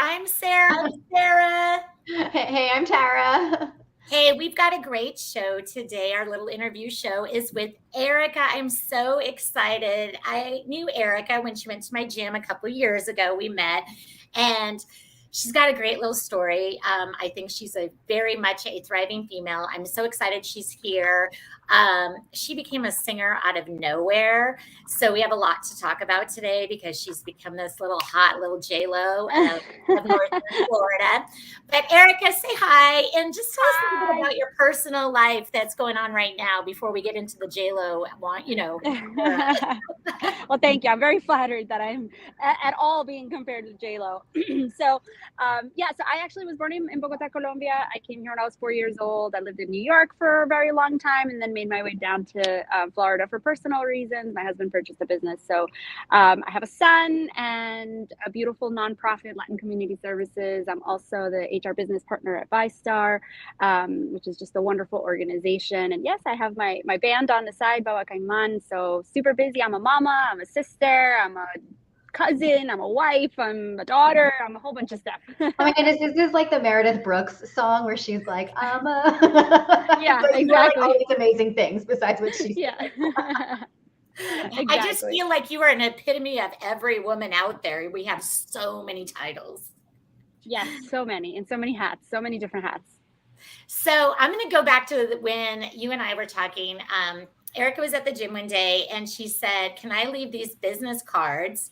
I'm Sarah. Sarah. Hey, I'm Tara. Hey, we've got a great show today. Our little interview show is with Erica. I'm so excited. I knew Erica when she went to my gym a couple years ago. We met, and she's got a great little story. I think she's very much a thriving female. I'm so excited she's here. She became a singer out of nowhere. So we have a lot to talk about today because she's become this little hot little J-Lo of Northern Florida. But Erica, say hi and just tell us a little bit about your personal life that's going on right now before we get into the J-Lo, Well, thank you. I'm very flattered that I'm at all being compared to J-Lo. So I actually was born in Bogota, Colombia. I came here when I was 4 years old. I lived in New York for a very long time and then made my way down to Florida for personal reasons. My husband purchased a business. So I have a son and a beautiful nonprofit, Latin Community Services. I'm also the HR business partner at Vystar, which is just a wonderful organization. And yes, I have my band on the side, Baba Caiman. So super busy. I'm a mama, I'm a sister, I'm a cousin, I'm a wife, I'm a daughter, I'm a whole bunch of stuff. Oh my goodness, this is like the Meredith Brooks song where she's like, I'm a... Yeah, like, exactly. All these amazing things besides what she's Exactly. I just feel like you are an epitome of every woman out there. We have so many titles. Yes, so many, and so many hats, so many different hats. So I'm going to go back to when you and I were talking. Erica was at the gym one day and she said, can I leave these business cards?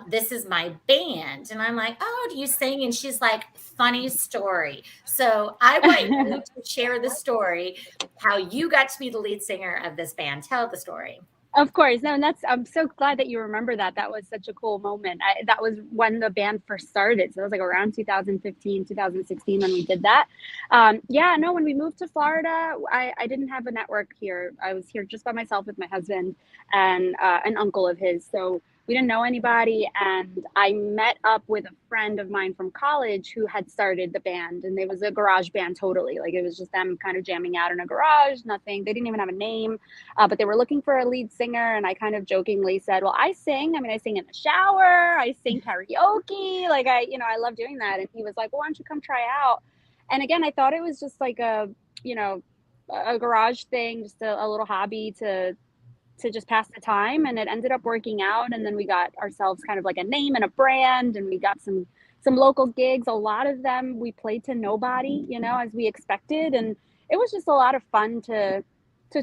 This is my band. And I'm like, oh, do you sing? And she's like, funny story. So I want you to share the story, how you got to be the lead singer of this band. Tell the story. Of course. No, and I'm so glad that you remember that. That was such a cool moment. That was when the band first started. So it was like around 2015, 2016 when we did that. When we moved to Florida, I didn't have a network here. I was here just by myself with my husband and an uncle of his. So we didn't know anybody. And I met up with a friend of mine from college who had started the band. And it was a garage band totally. Like it was just them kind of jamming out in a garage, nothing. They didn't even have a name, but they were looking for a lead singer. And I kind of jokingly said, well, I sing. I mean, I sing in the shower. I sing karaoke. Like I love doing that. And he was like, well, why don't you come try out? And again, I thought it was just like a garage thing, just a little hobby to just pass the time, and it ended up working out. And then we got ourselves kind of like a name and a brand, and we got some local gigs. A lot of them we played to nobody, as we expected, and it was just a lot of fun to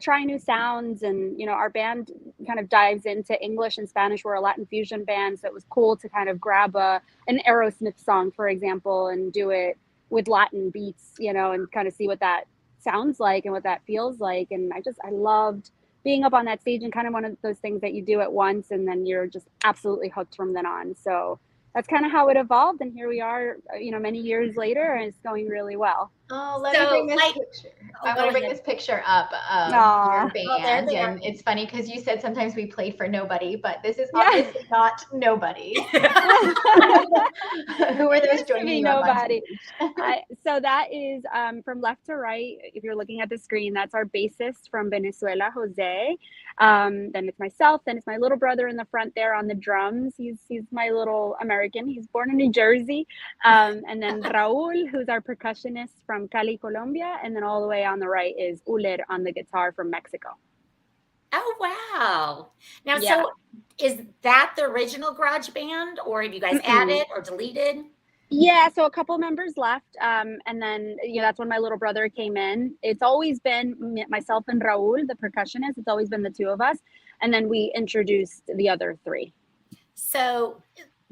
try new sounds. And our band kind of dives into English and Spanish. We're a Latin fusion band, so it was cool to kind of grab an Aerosmith song, for example, and do it with Latin beats, and kind of see what that sounds like and what that feels like. And I loved being up on that stage, and kind of one of those things that you do at once and then you're just absolutely hooked from then on. So that's kind of how it evolved. And here we are, many years later, and it's going really well. Oh, let me bring this picture. I want to bring this picture up of your band. And it's funny because you said sometimes we play for nobody, but this is obviously not nobody. Who are those joining you? Nobody. So that is from left to right. If you're looking at the screen, that's our bassist from Venezuela, Jose. Then it's myself. Then it's my little brother in the front there on the drums. He's my little American. He's born in New Jersey. And then Raul, who's our percussionist from Cali, Colombia. And then all the way on the right is Uller on the guitar from Mexico. Oh, wow. Now, So is that the original garage band, or have you guys added or deleted? Yeah, so a couple members left, and then that's when my little brother came in. It's always been myself and Raul, the percussionist. It's always been the two of us, and then we introduced the other three. So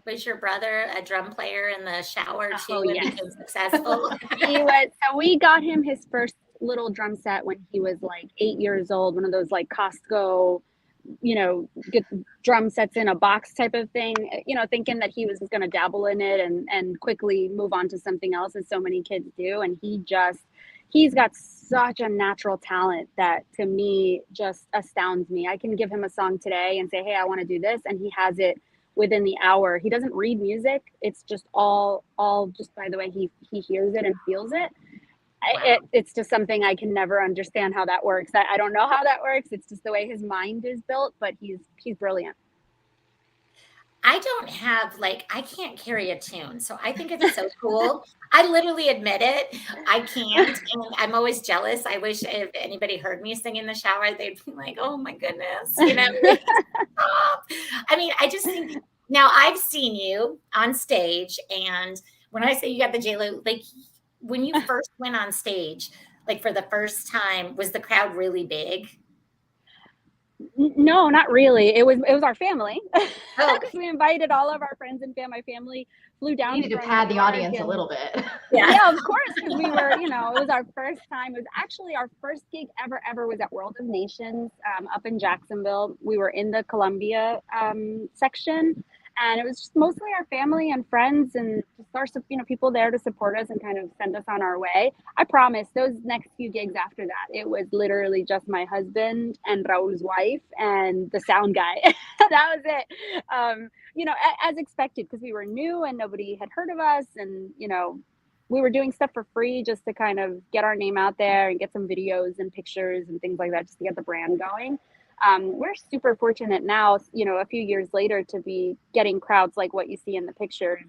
was your brother a drum player in the shower too and became successful? He was. So we got him his first little drum set when he was like 8 years old, one of those like Costco, get drum sets in a box type of thing, thinking that he was just going to dabble in it and quickly move on to something else, as so many kids do. And he's got such a natural talent that to me just astounds me. I can give him a song today and say, hey, I want to do this, and he has it within the hour. He doesn't read music. It's just all just by the way he hears it and feels it. Wow. It's just something I can never understand how that works. I don't know how that works. It's just the way his mind is built, but he's brilliant. I don't have I can't carry a tune. So I think it's so cool. I literally admit it. I can't. And I'm always jealous. I wish if anybody heard me sing in the shower, they'd be like, oh my goodness, stop. I mean, I just think now I've seen you on stage. And when I say you got the J-Lo, when you first went on stage, for the first time, was the crowd really big? No, not really. It was our family. Oh. We invited all of our friends and my family flew down. You needed to pad the audience a little bit. Yeah, of course, because we were, it was our first time. It was actually our first gig ever was at World of Nations up in Jacksonville. We were in the Columbia section. And it was just mostly our family and friends and just our, people there to support us and kind of send us on our way. I promise those next few gigs after that, it was literally just my husband and Raul's wife and the sound guy. That was it. As expected, because we were new and nobody had heard of us. And, we were doing stuff for free just to kind of get our name out there and get some videos and pictures and things like that, just to get the brand going. We're super fortunate now, a few years later, to be getting crowds like what you see in the picture.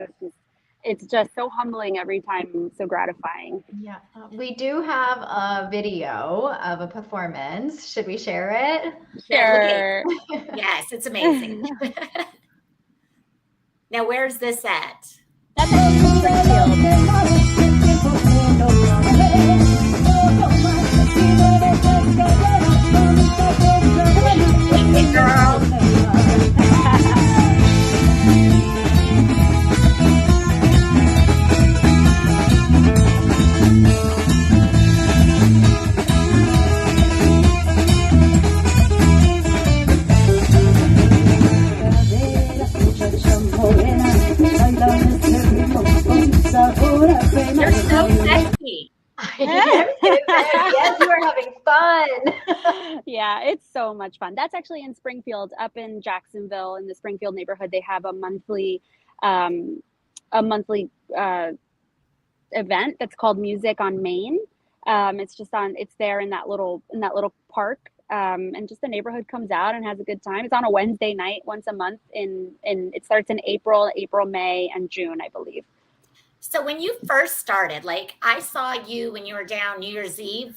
It's just so humbling every time, so gratifying. Yeah, we do have a video of a performance. Should we share it? Sure. Yes, it's amazing. Now, where's this at? That's in Springfield. Hey, girl. You're so sexy. Yes, you are having fun. Yeah, it's so much fun. That's actually in Springfield, up in Jacksonville, in the Springfield neighborhood. They have a monthly event that's called Music on Main. It's there in that little park. And just the neighborhood comes out and has a good time. It's on a Wednesday night once a month and it starts in April, May, and June, I believe. So when you first started, I saw you when you were down New Year's Eve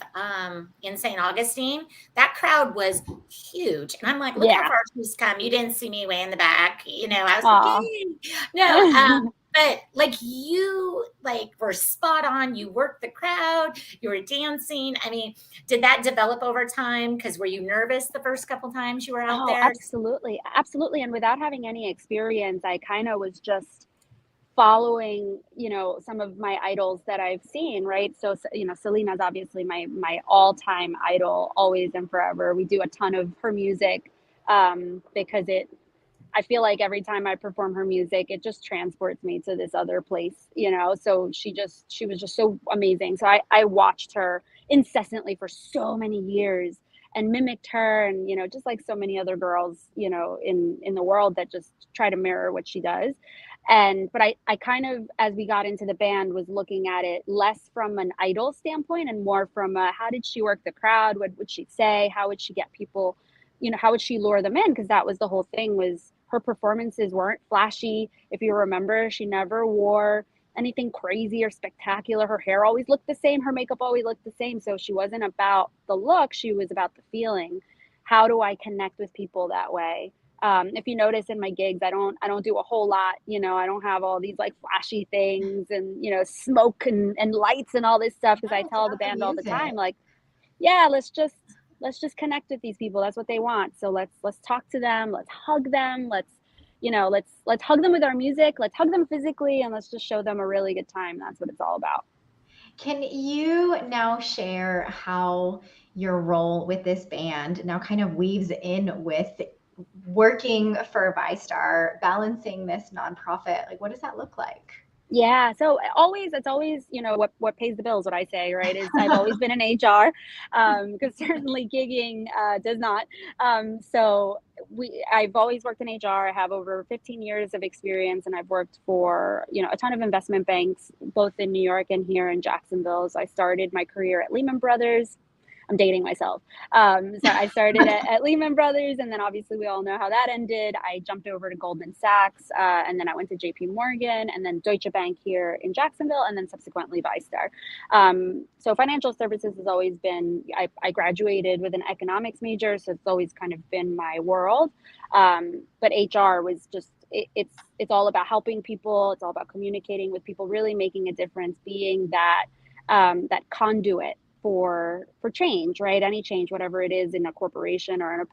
in St. Augustine, that crowd was huge. And I'm like, look how far she's come. You didn't see me way in the back. I was like, yay. No, but you were spot on. You worked the crowd. You were dancing. I mean, did that develop over time? Because were you nervous the first couple times you were out there? Absolutely. Absolutely. And without having any experience, I kind of was just following, some of my idols that I've seen, right? So, Selena's obviously my all-time idol, always and forever. We do a ton of her music because I feel like every time I perform her music, it just transports me to this other place, so she was just so amazing. So I watched her incessantly for so many years and mimicked her and, just like so many other girls, in the world that just try to mirror what she does. But I kind of, as we got into the band, was looking at it less from an idol standpoint and more from how did she work the crowd? What would she say? How would she get people, how would she lure them in? Because that was the whole thing, was her performances weren't flashy. If you remember, she never wore anything crazy or spectacular. Her hair always looked the same. Her makeup always looked the same. So she wasn't about the look. She was about the feeling. How do I connect with people that way? If you notice in my gigs, I don't do a whole lot, I don't have all these flashy things and, smoke and lights and all this stuff. Cause I tell the band all the time, let's just connect with these people. That's what they want. So let's talk to them. Let's hug them. Let's hug them with our music. Let's hug them physically and let's just show them a really good time. That's what it's all about. Can you now share how your role with this band now kind of weaves in with working for Vystar, balancing this nonprofit? What does that look like? Yeah. So it's always, what pays the bills, what I say, right, is I've always been in HR, because certainly gigging does not. So I've always worked in HR. I have over 15 years of experience and I've worked for, a ton of investment banks, both in New York and here in Jacksonville. So I started my career at Lehman Brothers. I'm dating myself. So I started at Lehman Brothers, and then obviously we all know how that ended. I jumped over to Goldman Sachs, and then I went to JP Morgan, and then Deutsche Bank here in Jacksonville, and then subsequently Vystar. So financial services has always been, I graduated with an economics major, so it's always kind of been my world. But HR was just, it's all about helping people. It's all about communicating with people, really making a difference, being that that conduit for change, right? Any change, whatever it is in a corporation or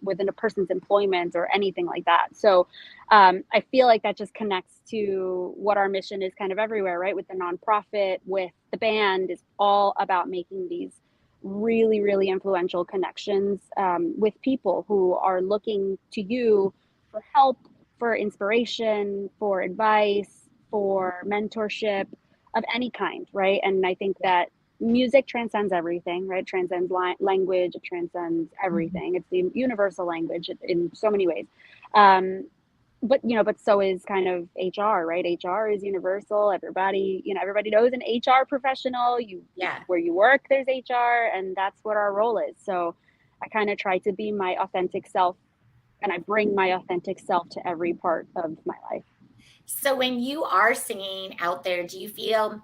within a person's employment or anything like that. So I feel like that just connects to what our mission is kind of everywhere, right? With the nonprofit, with the band, is all about making these really, really influential connections with people who are looking to you for help, for inspiration, for advice, for mentorship of any kind, right? And I think that music transcends everything, right? It transcends language, it transcends everything. It's the universal language in so many ways. But so is kind of HR, right? HR is universal. Everybody knows an HR professional. Where you work, there's HR, and that's what our role is. So I kind of try to be my authentic self, and I bring my authentic self to every part of my life. So when you are singing out there, do you feel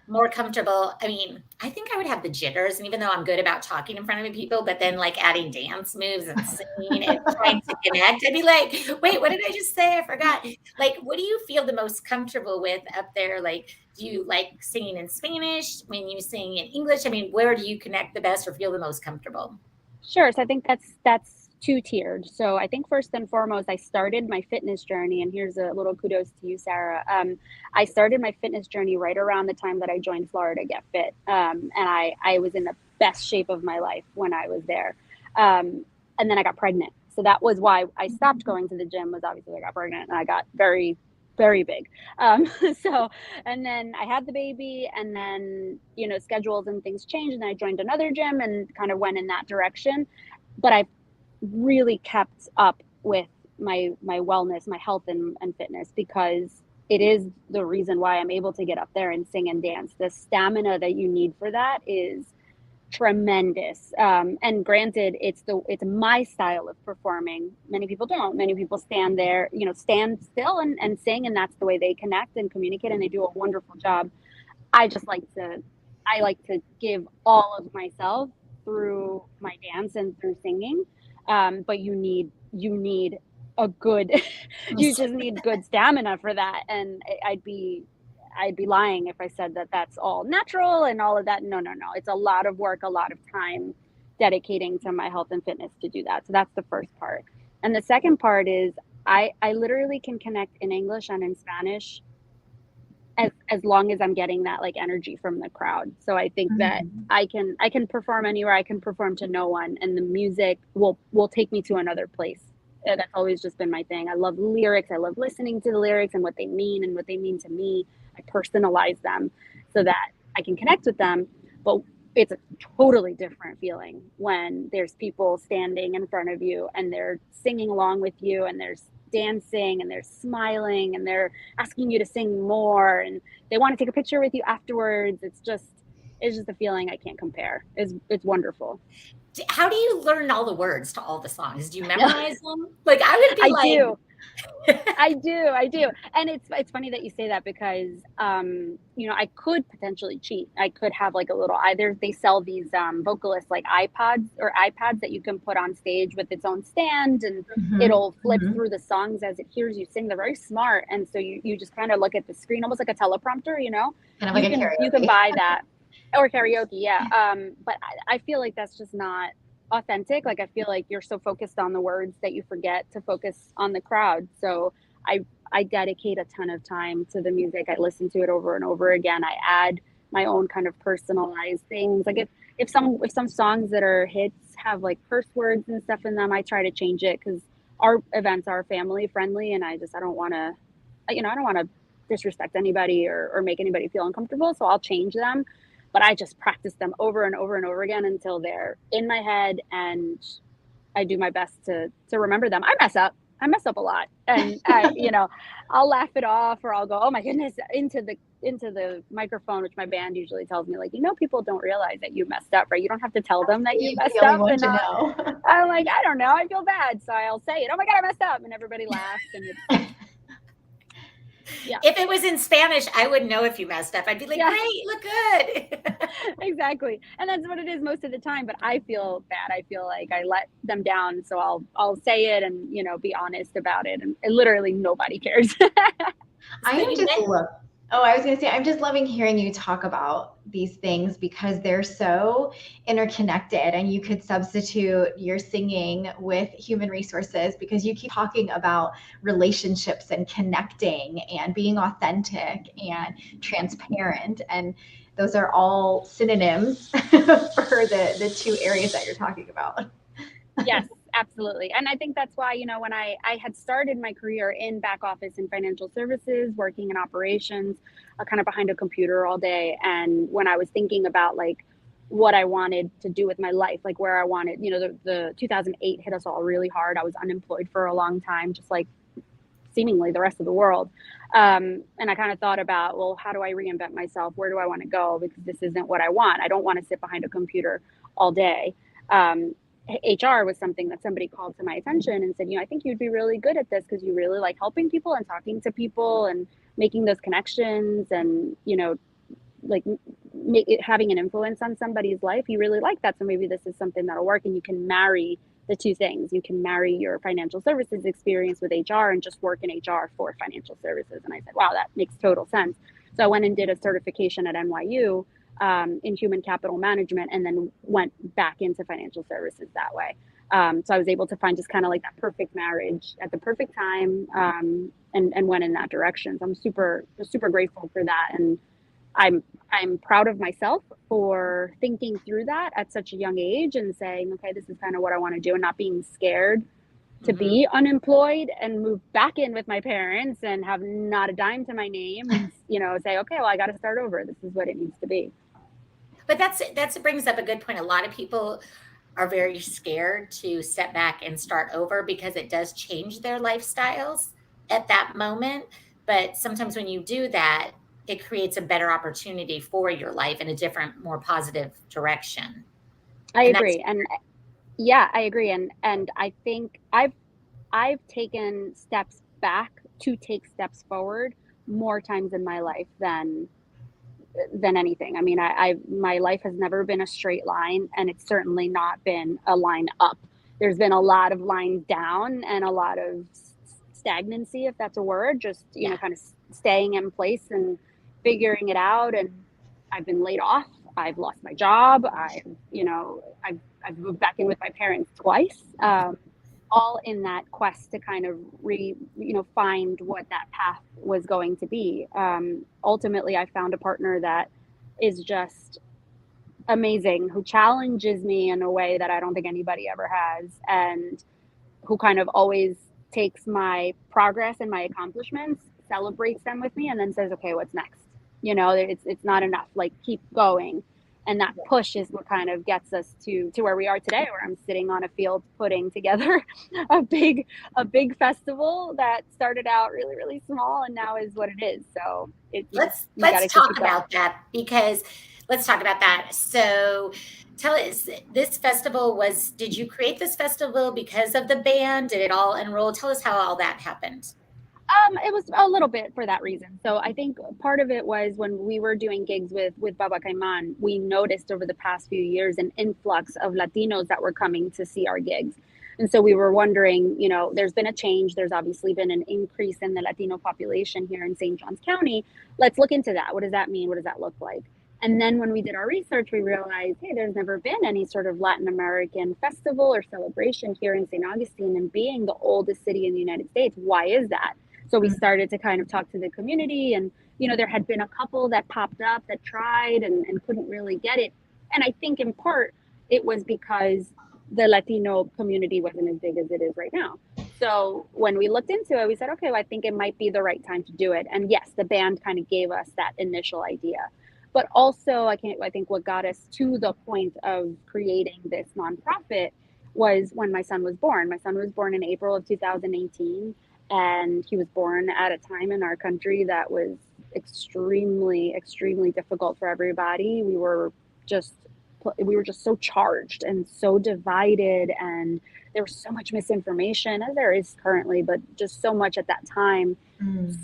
more comfortable? I mean, I think I would have the jitters, and even though I'm good about talking in front of people, but then like adding dance moves and singing and trying to connect, I'd be like, wait, what did I just say? I forgot. Like, what do you feel the most comfortable with up there? Like, do you like singing in Spanish when you sing in English? I mean, where do you connect the best or feel the most comfortable? Sure. So I think that's two-tiered. So I think first and foremost, I started my fitness journey, and here's a little kudos to you, Sarah. I started my fitness journey right around the time that I joined Florida Get Fit. And I was in the best shape of my life when I was there. And then I got pregnant. So that was why I stopped going to the gym, was obviously I got pregnant and I got very, very big. And then I had the baby, and then, schedules and things changed, and I joined another gym and kind of went in that direction. But I've really kept up with my wellness, my health and fitness, because it is the reason why I'm able to get up there and sing and dance. The stamina that you need for that is tremendous. And granted, it's my style of performing. Many people don't. Many people stand there, stand still and sing, and that's the way they connect and communicate, and they do a wonderful job. I like to give all of myself through my dance and through singing. But you need a good, you just need good stamina for that. And I'd be lying if I said that that's all natural and all of that. No. It's a lot of work, a lot of time dedicating to my health and fitness to do that. So that's the first part. And the second part is I literally can connect in English and in Spanish as long as I'm getting that like energy from the crowd. So I think that I can perform anywhere. I can perform to no one, and the music will take me to another place. That's always just been my thing. I love lyrics. I love listening to the lyrics and what they mean and what they mean to me. I personalize them so that I can connect with them. But it's a totally different feeling when there's people standing in front of you and they're singing along with you, and there's dancing and they're smiling and they're asking you to sing more, and they want to take a picture with you afterwards. It's just a feeling I can't compare. It's wonderful. How do you learn all the words to all the songs? Do you memorize them? Like I would be do. I do. And it's funny that you say that, because I could potentially cheat. I could have like a little, either they sell these vocalist like iPods or iPads that you can put on stage with its own stand, and it'll flip through the songs as it hears you sing. They're very smart. And so you just kind of look at the screen, almost like a teleprompter, Kind of like a karaoke. You can buy that. Or karaoke, yeah. But I feel like that's just not authentic. Like I feel like you're so focused on the words that you forget to focus on the crowd. So I dedicate a ton of time to the music. I listen to it over and over again. I add my own kind of personalized things. Like if some songs that are hits have like curse words and stuff in them, I try to change it, because our events are family friendly, and I don't want to disrespect anybody or make anybody feel uncomfortable. So I'll change them. But I just practice them over and over and over again until they're in my head, and I do my best to remember them. I mess up. I mess up a lot, and I'll laugh it off, or I'll go, "Oh my goodness," into the microphone, which my band usually tells me, like, people don't realize that you messed up, right? You don't have to tell them that you messed the only up. one And to know. I'm like, I don't know, I feel bad, so I'll say it. Oh my God, I messed up, and everybody laughs, and it's yeah. If it was in Spanish, I wouldn't know if you messed up. I'd be like, great, you look good. Exactly. And that's what it is most of the time. But I feel bad. I feel like I let them down. So I'll say it and, be honest about it. And literally nobody cares. I was going to say, I'm just loving hearing you talk about these things because they're so interconnected, and you could substitute your singing with human resources because you keep talking about relationships and connecting and being authentic and transparent. And those are all synonyms for the two areas that you're talking about. Yes, absolutely. And I think that's why, when I had started my career in back office and financial services, working in operations, kind of behind a computer all day. And when I was thinking about like what I wanted to do with my life, like where I wanted, the 2008 hit us all really hard. I was unemployed for a long time, just like seemingly the rest of the world. And I kind of thought about, well, how do I reinvent myself? Where do I want to go? Because this isn't what I want. I don't want to sit behind a computer all day. HR was something that somebody called to my attention and said, I think you'd be really good at this because you really like helping people and talking to people and making those connections and, like having an influence on somebody's life. You really like that. So maybe this is something that'll work, and you can marry the two things. You can marry your financial services experience with HR and just work in HR for financial services. And I said, wow, that makes total sense. So I went and did a certification at NYU in human capital management, and then went back into financial services that way. So I was able to find just kind of like that perfect marriage at the perfect time, and went in that direction. So I'm super grateful for that. And I'm proud of myself for thinking through that at such a young age and saying, okay, this is kind of what I want to do, and not being scared to be unemployed and move back in with my parents and have not a dime to my name and, say, okay, well, I got to start over. This is what it needs to be. But that brings up a good point. A lot of people are very scared to step back and start over because it does change their lifestyles at that moment. But sometimes when you do that, it creates a better opportunity for your life in a different, more positive direction. I agree. And yeah, I agree. And I think I've taken steps back to take steps forward more times in my life than anything. I mean, my life has never been a straight line, and it's certainly not been a line up. There's been a lot of lines down and a lot of stagnancy, if that's a word, just, kind of staying in place and figuring it out. And I've been laid off. I've lost my job. I've moved back in with my parents twice, all in that quest to kind of find what that path was going to be. Ultimately, I found a partner that is just amazing, who challenges me in a way that I don't think anybody ever has, and who kind of always takes my progress and my accomplishments, celebrates them with me, and then says, okay, what's next? It's not enough, like, keep going. And that push is what kind of gets us to where we are today, where I'm sitting on a field putting together a big festival that started out really, really small and now is what it is. So let's talk about that, because let's talk about that. So tell us, this festival did you create this festival because of the band? Did it all enroll? Tell us how all that happened. It was a little bit for that reason. So I think part of it was when we were doing gigs with Baba Caiman, we noticed over the past few years an influx of Latinos that were coming to see our gigs. And so we were wondering, there's been a change. There's obviously been an increase in the Latino population here in St. Johns County. Let's look into that. What does that mean? What does that look like? And then when we did our research, we realized, hey, there's never been any sort of Latin American festival or celebration here in St. Augustine. And being the oldest city in the United States, why is that? So we started to kind of talk to the community, and, there had been a couple that popped up that tried and couldn't really get it. And I think in part it was because the Latino community wasn't as big as it is right now. So when we looked into it, we said, okay, well, I think it might be the right time to do it. And yes, the band kind of gave us that initial idea. But also, I think what got us to the point of creating this nonprofit was when my son was born. My son was born in April of 2018, and he was born at a time in our country that was extremely, extremely difficult for everybody. We were just so charged and so divided, and there was so much misinformation, as there is currently, but just so much at that time.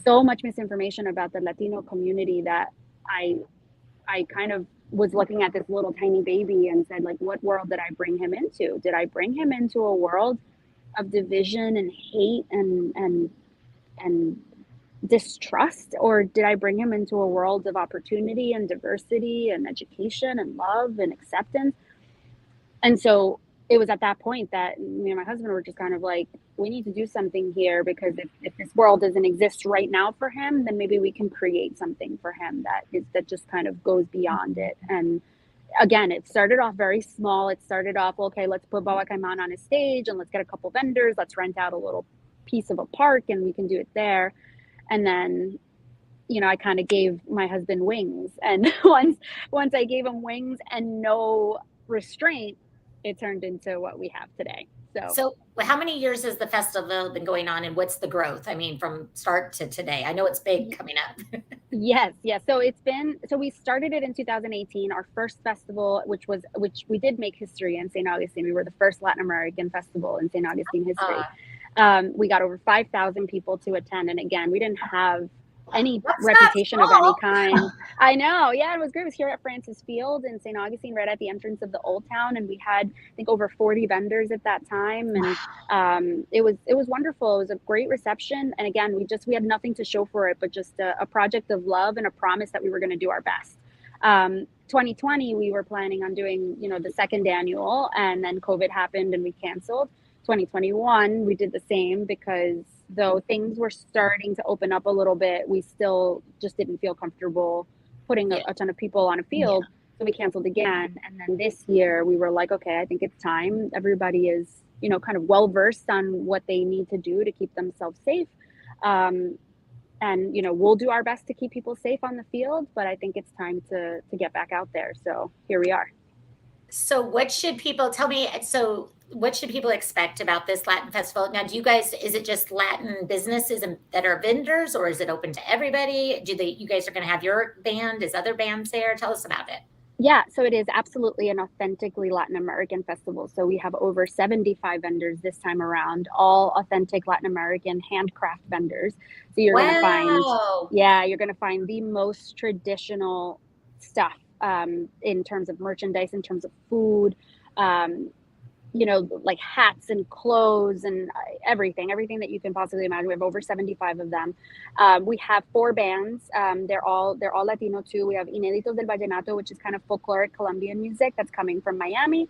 So much misinformation about the Latino community that I kind of was looking at this little tiny baby and said, like, what world did I bring him into? Did I bring him into a world of division and hate and distrust, or did I bring him into a world of opportunity and diversity and education and love and acceptance? And so it was at that point that me and my husband were just kind of like, we need to do something here, because if this world doesn't exist right now for him, then maybe we can create something for him that just kind of goes beyond it. And again, it started off very small. It started off, okay, let's put Baba Caiman on a stage and let's get a couple vendors. Let's rent out a little piece of a park and we can do it there. And then, I kind of gave my husband wings. And once I gave him wings and no restraint, it turned into what we have today. So how many years has the festival been going on, and what's the growth? I mean, from start to today. I know it's big coming up. Yes. So we started it in 2018, our first festival, which we did make history in St. Augustine. We were the first Latin American festival in St. Augustine history. We got over 5,000 people to attend. And again, we didn't have any reputation of any kind. I know. Yeah, it was great. It was here at Francis Field in St. Augustine, right at the entrance of the Old Town. And we had, I think, over 40 vendors at that time. And it was wonderful. It was a great reception. And again, we had nothing to show for it, but just a project of love and a promise that we were going to do our best. 2020, we were planning on doing, the second annual, and then COVID happened and we canceled. 2021, we did the same, because though things were starting to open up a little bit, we still just didn't feel comfortable putting a ton of people on a field. So we canceled again. And then this year we were like, okay, I think it's time. Everybody is, kind of well-versed on what they need to do to keep themselves safe. And, we'll do our best to keep people safe on the field, but I think it's time to get back out there. So here we are. So what should people expect about this Latin festival? Now, is it just Latin businesses that are vendors, or is it open to everybody? You guys are going to have your band? Is other bands there? Tell us about it. Yeah, so it is absolutely an authentically Latin American festival. So we have over 75 vendors this time around, all authentic Latin American handcraft vendors. So you're going to find the most traditional stuff in terms of merchandise, in terms of food, like hats and clothes and everything that you can possibly imagine. We have over 75 of them. We have 4 bands. They're all Latino too. We have Inéditos del Vallenato, which is kind of folkloric Colombian music that's coming from Miami.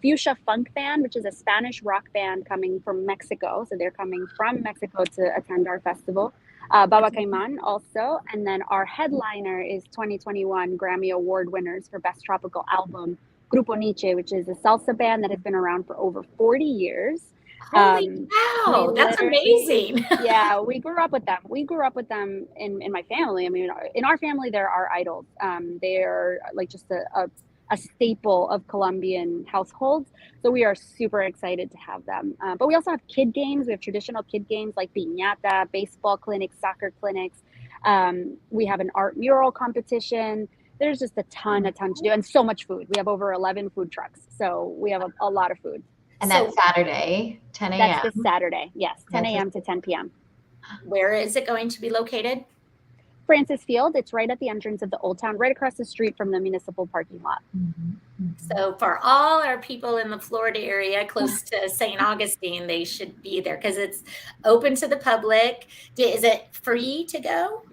Fuchsia Funk Band, which is a Spanish rock band coming from Mexico. So they're coming from Mexico to attend our festival. Baba Caiman also. And then our headliner is 2021 Grammy Award winners for Best Tropical Album, Grupo Nietzsche, which is a salsa band that has been around for over 40 years. Holy cow, that's amazing. Yeah, we grew up with them. We grew up with them in my family. I mean, in our family, they're our idols. They are like just a staple of Colombian households. So we are super excited to have them. But we also have kid games. We have traditional kid games like piñata, baseball clinics, soccer clinics. We have an art mural competition. There's just a ton to do, and so much food. We have over 11 food trucks. So we have a lot of food. And that's Saturday, 10 a.m. That's this Saturday, yes, 10 a.m. to 10 p.m. Where is it going to be located? Francis Field. It's right at the entrance of the Old Town, right across the street from the municipal parking lot. So for all our people in the Florida area close to St. Augustine, they should be there because it's open to the public. Is it free to go?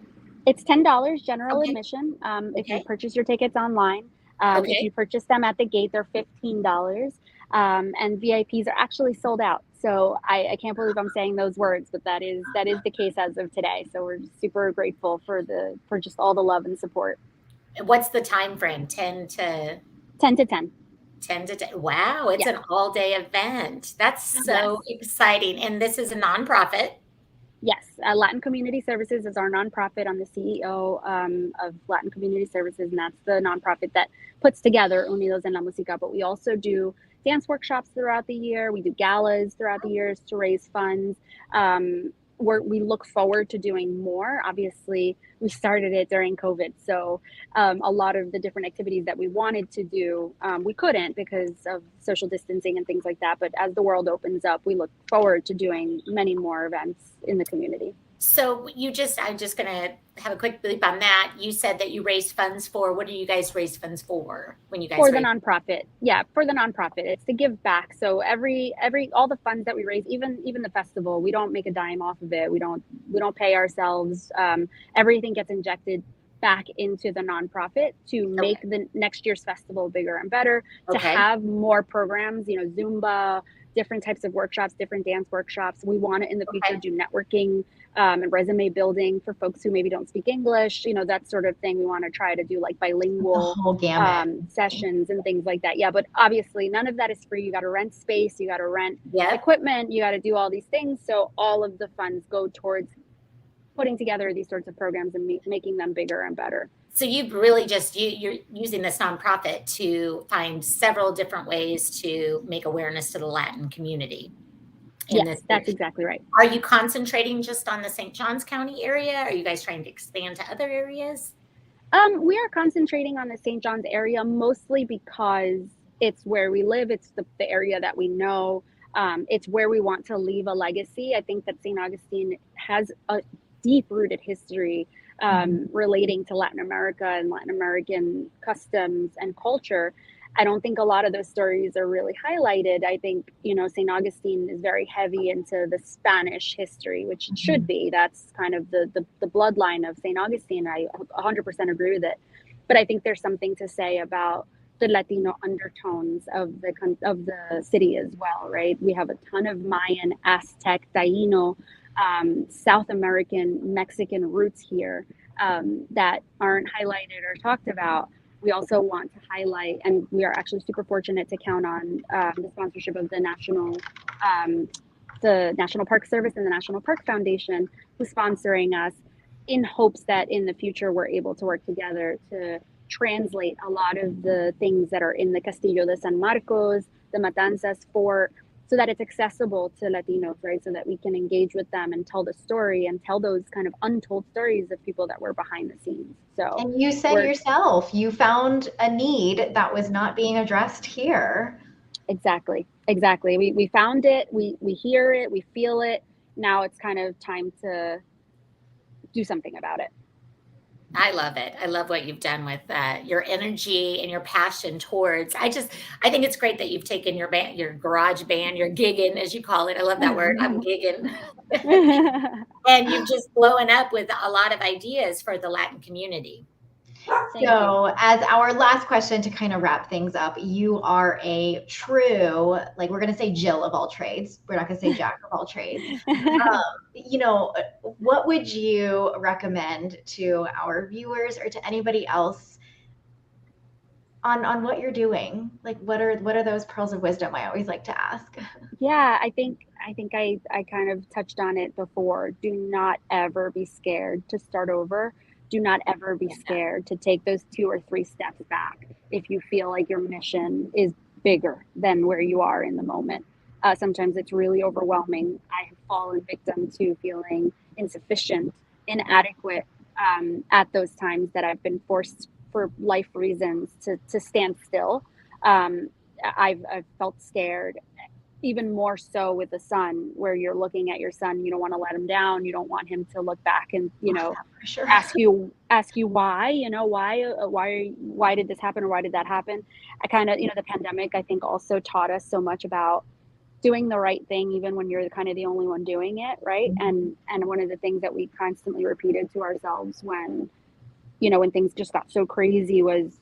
It's $10 general admission. If you purchase your tickets online, if you purchase them at the gate, they're $15. And VIPs are actually sold out. So I can't believe I'm saying those words, but that is the case as of today. So we're super grateful for just all the love and support. What's the time frame? 10 to 10. 10 to 10. Wow, it's an all-day event. That's so exciting. And this is a nonprofit. Yes, Latin Community Services is our nonprofit. I'm the CEO of Latin Community Services, and that's the nonprofit that puts together Unidos en la Música. But we also do dance workshops throughout the year. We do galas throughout the years to raise funds. We look forward to doing more. Obviously, we started it during COVID, so a lot of the different activities that we wanted to do, we couldn't because of social distancing and things like that. But as the world opens up, we look forward to doing many more events in the community. So I'm just going to have a quick bleep on that. You said that you raise funds for, what do you guys raise funds for when you guys for the nonprofit? Yeah, for the nonprofit. It's to give back. So all the funds that we raise, even the festival, we don't make a dime off of it. We don't pay ourselves. Everything gets injected back into the nonprofit to make the next year's festival bigger and better, to have more programs, Zumba, different types of workshops, different dance workshops. We want to in the future do networking and resume building for folks who maybe don't speak English, that sort of thing. We want to try to do like bilingual sessions and things like that. Yeah, but obviously none of that is free. You got to rent space, you got to rent equipment, you got to do all these things. So all of the funds go towards putting together these sorts of programs and making them bigger and better. So you've really you're using this nonprofit to find several different ways to make awareness to the Latin community. Yes, that's exactly right. Are you concentrating just on the St. Johns County area? Are you guys trying to expand to other areas? We are concentrating on the St. Johns area mostly because it's where we live. It's the area that we know. It's where we want to leave a legacy. I think that St. Augustine has a deep-rooted history relating to Latin America and Latin American customs and culture. I don't think a lot of those stories are really highlighted. I think, St. Augustine is very heavy into the Spanish history, which it should be. That's kind of the bloodline of St. Augustine. I 100% agree with it. But I think there's something to say about the Latino undertones of the city as well, right? We have a ton of Mayan, Aztec, Taino, South American, Mexican roots here that aren't highlighted or talked about. We also want to highlight, and we are actually super fortunate to count on the sponsorship of the National Park Service and the National Park Foundation, who's sponsoring us in hopes that in the future we're able to work together to translate a lot of the things that are in the Castillo de San Marcos, the Matanzas Fort, so that it's accessible to Latinos, right? So that we can engage with them and tell the story and tell those kind of untold stories of people that were behind the scenes. So, and you said yourself, you found a need that was not being addressed here. Exactly. We found it, we hear it, we feel it. Now it's kind of time to do something about it. I love it. I love what you've done with your energy and your passion towards. I think it's great that you've taken your band, your garage band, your gigging, as you call it. I love that word. I'm gigging. And you've just blown up with a lot of ideas for the Latin community. So as our last question to kind of wrap things up, you are a true, like we're going to say Jill of all trades. We're not going to say Jack of all trades. What would you recommend to our viewers or to anybody else on what you're doing? Like what are those pearls of wisdom I always like to ask? Yeah, I think I kind of touched on it before. Do not ever be scared to start over. Do not ever be scared to take those 2 or 3 steps back if you feel like your mission is bigger than where you are in the moment. Sometimes it's really overwhelming. I have fallen victim to feeling insufficient, inadequate at those times that I've been forced for life reasons to stand still. I've felt scared, even more so with the son, where you're looking at your son, you don't want to let him down, you don't want him to look back and ask you why, why did this happen or why did that happen. I kind of, the pandemic I think also taught us so much about doing the right thing even when you're kind of the only one doing it, right? And one of the things that we constantly repeated to ourselves when things just got so crazy was,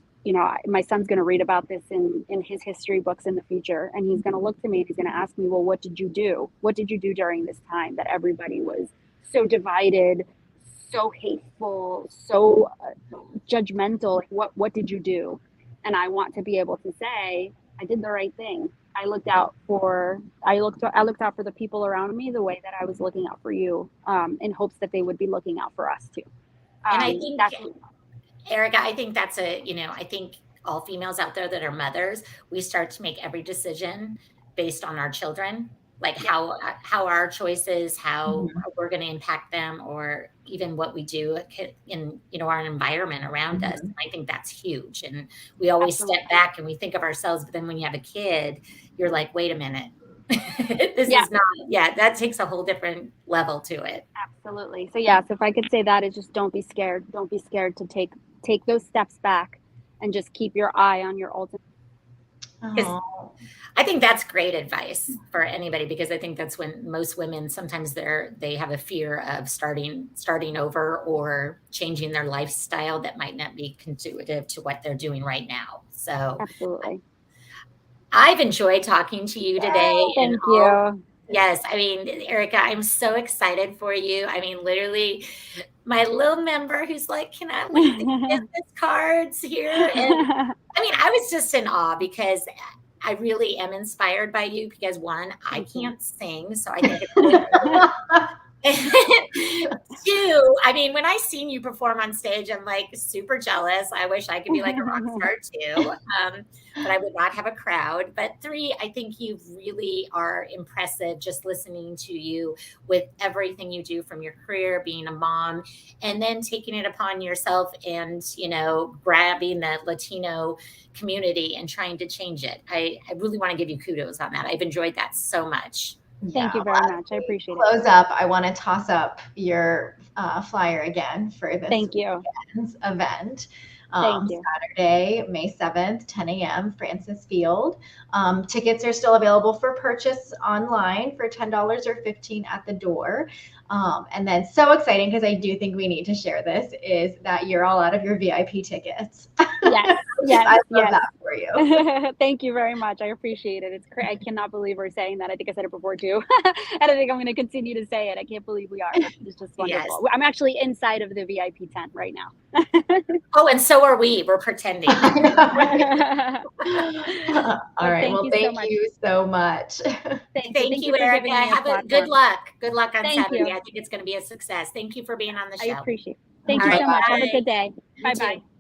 my son's going to read about this in his history books in the future. And he's going to look to me and he's going to ask me, well, what did you do? What did you do during this time that everybody was so divided, so hateful, so judgmental? What did you do? And I want to be able to say, I did the right thing. I looked out for the people around me the way that I was looking out for you, in hopes that they would be looking out for us too. And I think, Erica, I think that's I think all females out there that are mothers, we start to make every decision based on our children, like how our choices, how we're going to impact them, or even what we do in, you know, our environment around us. I think that's huge. And we always step back and we think of ourselves, but then when you have a kid, you're like, wait a minute. This is not, that takes a whole different level to it. Absolutely. So so if I could say that, is just don't be scared. Don't be scared to take those steps back and just keep your eye on your ultimate. I think that's great advice for anybody, because I think that's when most women, sometimes they have a fear of starting over or changing their lifestyle that might not be conducive to what they're doing right now. So absolutely. I've enjoyed talking to you today. Thank you. Yes. I mean, Erica, I'm so excited for you. I mean, literally my little member who's like, can I leave the business cards here? And I mean, I was just in awe, because I really am inspired by you, because one, I can't sing. So I think it's two, I mean, when I seen you perform on stage, I'm like super jealous. I wish I could be like a rock star too. But I would not have a crowd. But three, I think you really are impressive, just listening to you with everything you do, from your career, being a mom, and then taking it upon yourself and, you know, grabbing the Latino community and trying to change it. I really want to give you kudos on that. I've enjoyed that so much. Thank you very much. I appreciate it. Close up. I want to toss up your flyer again for this weekend's event. Thank you. Saturday, May 7th, 10 a.m., Francis Field. Tickets are still available for purchase online for $10 or $15 at the door. And then so exciting, because I do think we need to share this, is that you're all out of your VIP tickets. Yes. I love that for you. Thank you very much. I appreciate it. It's great. I cannot believe we're saying that. I think I said it before too. And I think I'm going to continue to say it. I can't believe we are. It's just wonderful. Yes. I'm actually inside of the VIP tent right now. Oh, and so are we. We're pretending. All right. Well, thank you so much. Thank you, Erica. Have a good luck. Good luck on Saturday. I think it's going to be a success. Thank you for being on the show. I appreciate it. Thank you so much. Have a good day. Bye-bye.